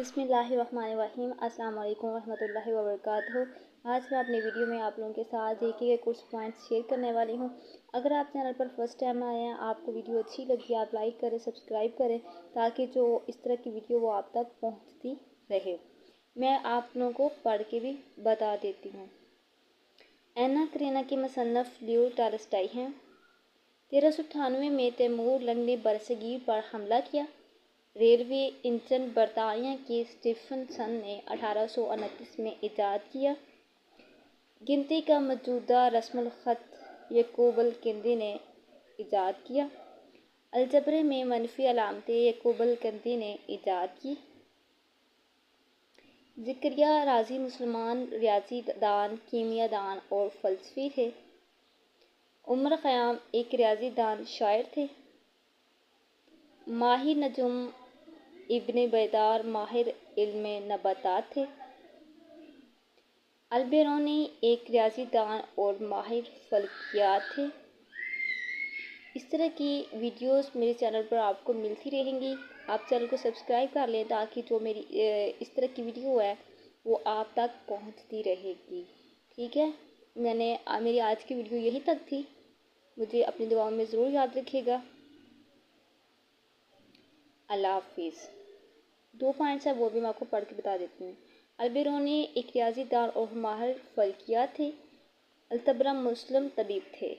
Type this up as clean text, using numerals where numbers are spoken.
بسم اللہ الرحمن الرحیم۔ السلام علیکم ورحمۃ اللہ وبرکاتہ۔ آج میں اپنی ویڈیو میں آپ لوگوں کے ساتھ دیکھیے کہ کچھ پوائنٹس شیئر کرنے والی ہوں۔ اگر آپ چینل پر فرسٹ ٹائم آئے ہیں، آپ کو ویڈیو اچھی لگی، آپ لائک کریں، سبسکرائب کریں تاکہ جو اس طرح کی ویڈیو وہ آپ تک پہنچتی رہے۔ میں آپ لوگوں کو پڑھ کے بھی بتا دیتی ہوں۔ اینا کرینا کے مصنف لیو ٹالسٹائی ہیں۔ 1398 میں تیمور لنگ نے برصغیر پر حملہ کیا۔ ریلوے انجن برطانیہ کے اسٹیفن سن نے 1829 میں ایجاد کیا۔ گنتی کا موجودہ رسم الخط یعقوب الکندی نے ایجاد کیا۔ الجبر میں منفی علامتیں یعقوب الکندی نے ایجاد کی۔ زکریا رازی مسلمان ریاضی دان، کیمیا دان اور فلسفی تھے۔ عمر خیام ایک ریاضی دان شاعر تھے۔ ماہر نجوم ابن بیدار ماہر علم نباتات تھے۔ البیرونی ایک ریاضی دان اور ماہر فلکیات تھے۔ اس طرح کی ویڈیوز میرے چینل پر آپ کو ملتی رہیں گی۔ آپ چینل کو سبسکرائب کر لیں تاکہ جو میری اس طرح کی ویڈیو ہے وہ آپ تک پہنچتی رہے گی، ٹھیک ہے؟ میری آج کی ویڈیو یہی تک تھی۔ مجھے اپنی دعاؤں میں ضرور یاد رکھیے گا۔ اللہ حافظ۔ 2 پوائنٹس ہیں وہ بھی میں آپ کو پڑھ کے بتا دیتی ہوں۔ البیرونی ایک ریاضی دان اور ماہر فلکیات تھے۔ التبرم مسلم طبیب تھے۔